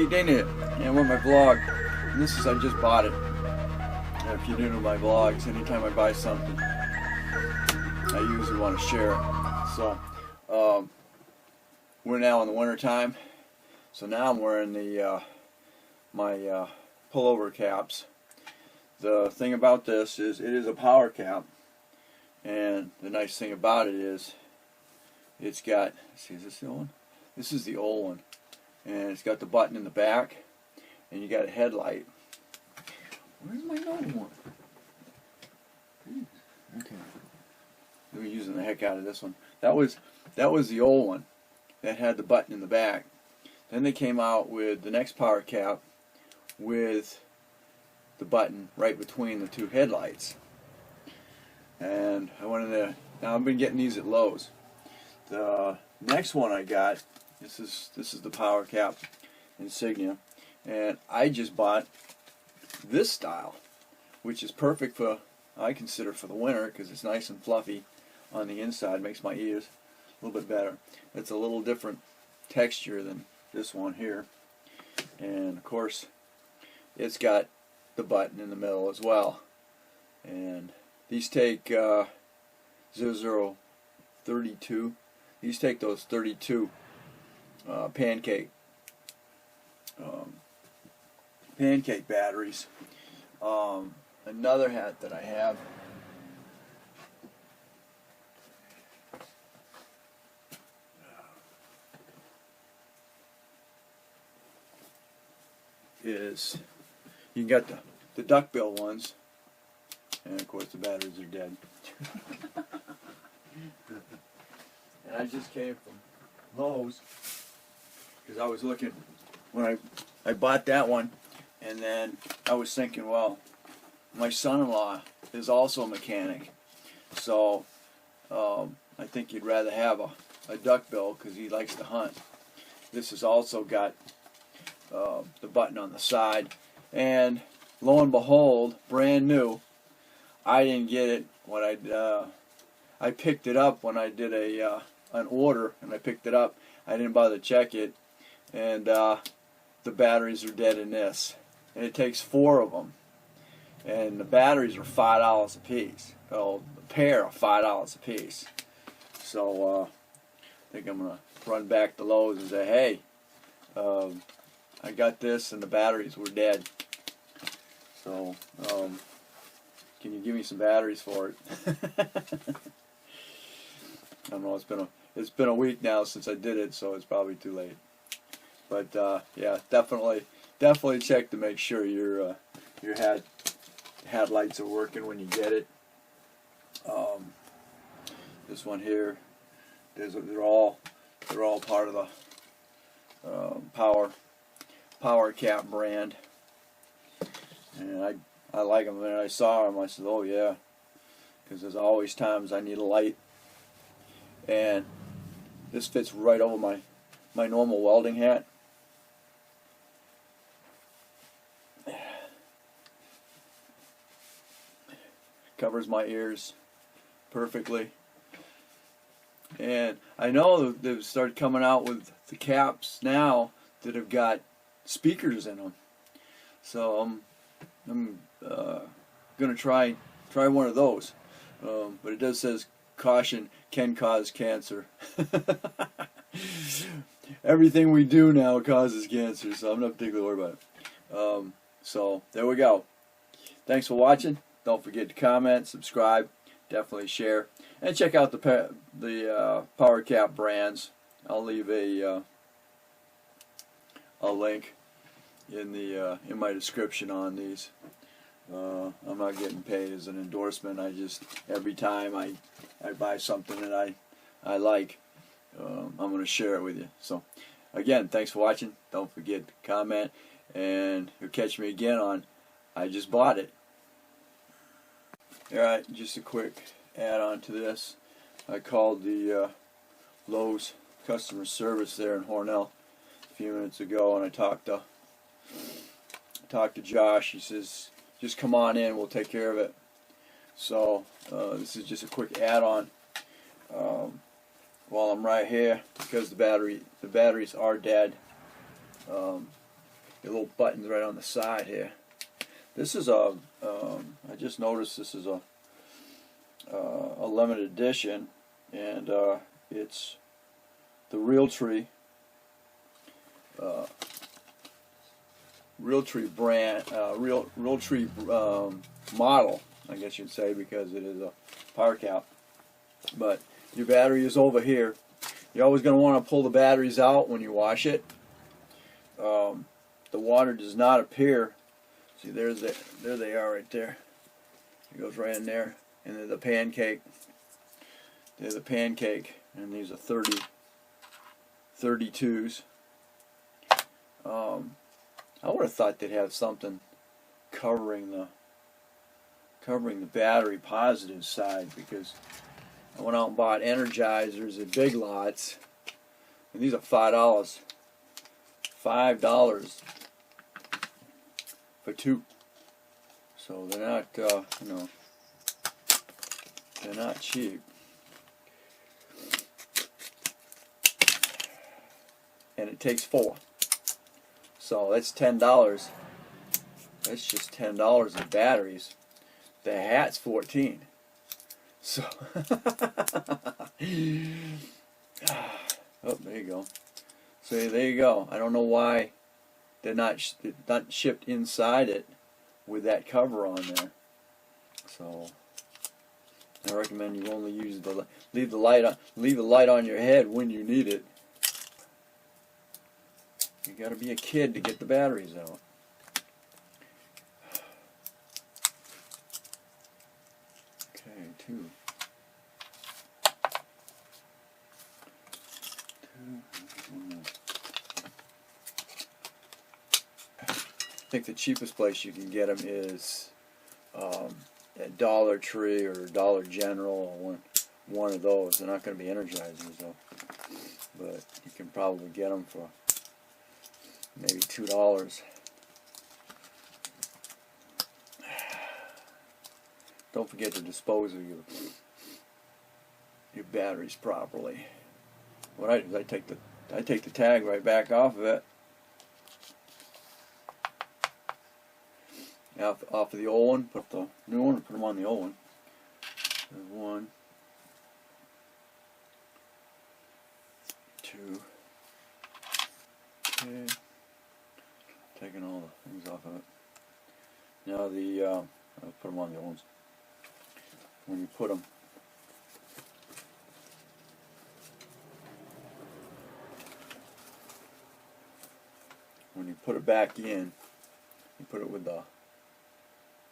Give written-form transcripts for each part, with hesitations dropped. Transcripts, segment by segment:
Hey, Dana, and with my vlog. And this is, I just bought it. If you're new to my vlogs, anytime I buy something, I usually want to share it. So, we're now in the winter time. So now I'm wearing the my pullover caps. The thing about this is it is a power cap, and the nice thing about it is it's got, see, is this the old one? This is the old one, and it's got the button in the back, and you got a headlight. Where's my new one? Okay, we're using the heck out of this one. That was the old one that had the button in the back. Then they came out with the next power cap with the button right between the two headlights. And I went in there. Now I've been getting these at Lowe's. The next one I got, this is the power cap insignia, and I just bought this style, which is perfect for, I consider, for the winter, because it's nice and fluffy on the inside. Makes my ears a little bit better. It's a little different texture than this one here, and of course it's got the button in the middle as well. And these take 0032. These take those 32 pancake batteries. Another hat that I have is, you got the duckbill ones, and of course the batteries are dead. And I just came from Lowe's because I was looking when I bought that one, and then I was thinking, well, my son-in-law is also a mechanic, so I think he'd rather have a duckbill because he likes to hunt. This has also got the button on the side, and lo and behold, brand new. I didn't get it when I picked it up when I did an order, and I picked it up. I didn't bother to check it, and the batteries are dead in this, and it takes 4 of them, and the batteries are $5 a piece. Oh, the pair are $5 a piece. So I think I'm gonna run back to Lowe's and say, hey, I got this and the batteries were dead, so can you give me some batteries for it? I don't know, it's been a week now since I did it, so it's probably too late. But yeah, definitely check to make sure your headlights are working when you get it. This one here, they're all part of the POWERCAP brand, and I like them. When I saw them, I said, oh yeah, because there's always times I need a light, and this fits right over my normal welding hat. Covers my ears perfectly. And I know they've started coming out with the caps now that have got speakers in them. So I'm gonna try one of those. But it does says caution can cause cancer. Everything we do now causes cancer, so I'm not particularly worried about it. So there we go. Thanks for watching. Don't forget to comment, subscribe, definitely share, and check out the POWERCAP brands. I'll leave a link in my description on these. I'm not getting paid as an endorsement. I just, every time I buy something that I like, I'm going to share it with you. So again, thanks for watching. Don't forget to comment, and you'll catch me again on I Just Bought It. Alright, just a quick add-on to this. I called the Lowe's customer service there in Hornell a few minutes ago, and I talked to Josh. He says, just come on in, we'll take care of it. So this is just a quick add-on while I'm right here, because the batteries are dead. your little buttons right on the side here. This is a, I just noticed this is a limited edition, and it's the Realtree brand, Realtree model, I guess you'd say, because it is a POWERCAP. But your battery is over here. You're always going to want to pull the batteries out when you wash it. The water does not appear. See, there they are right there. It goes right in there, and they're the pancake. They're the pancake, and these are 32s. I would have thought they'd have something covering the battery positive side, because I went out and bought energizers at Big Lots, and these are $5. $5 for 2. So they're not, you know, they're not cheap. And it takes 4. So that's $10. That's just $10 in batteries. The hat's 14. So, oh, there you go. So there you go. I don't know why they're not shipped inside it with that cover on there. So I recommend you only use leave the light on your head when you need it. You got to be a kid to get the batteries out. Okay, 2. I think the cheapest place you can get them is at Dollar Tree or Dollar General, or one of those. They're not going to be energizers though, but you can probably get them for maybe $2. Don't forget to dispose of your batteries properly. What I do is I take the tag right back off of it, off of the old one, put the new one, and put them on the old one. There's 1, 2. Okay. Taking all the things off of it. Now I'll put them on the old ones. When you put them, when you put it back in, you put it with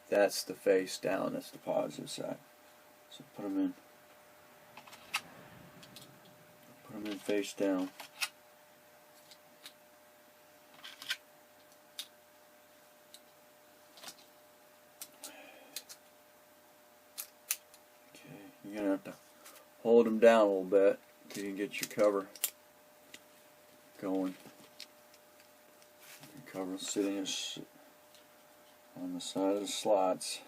that's the face down, that's the positive side. So put them in face down. You're going to have to hold them down a little bit until you get your cover going. Your cover sitting on the side of the slots.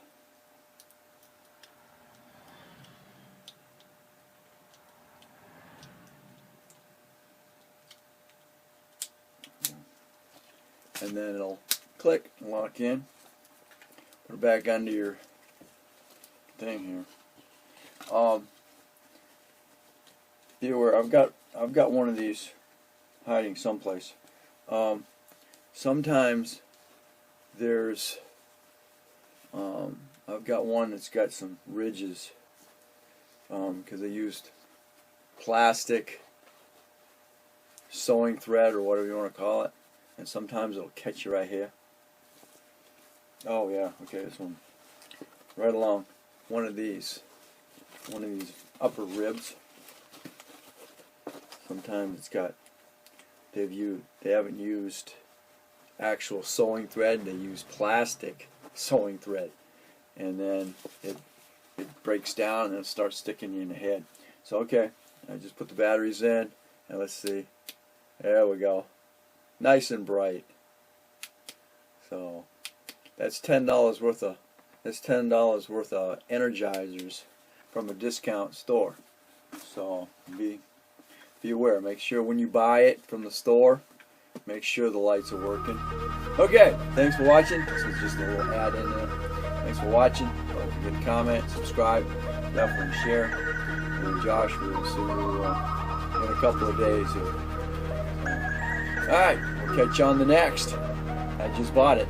And then it'll click and lock in. Put it back under your thing here. I've got one of these hiding someplace. Sometimes there's I've got one that's got some ridges because they used plastic sewing thread or whatever you want to call it, and sometimes it'll catch you right here. Oh yeah, okay, this one right along one of these upper ribs. Sometimes it's got they haven't used actual sewing thread, they use plastic sewing thread, and then it breaks down and it starts sticking you in the head. So okay, I just put the batteries in, and let's see, there we go, nice and bright. So that's $10 worth of energizers from a discount store. So be aware. Make sure when you buy it from the store make sure the lights are working. Okay, thanks for watching. This was just a little ad in there. Thanks for watching. Don't forget to comment, subscribe, definitely share. And Josh, we will see you in a couple of days here. Alright, we'll catch you on the next. I just bought it.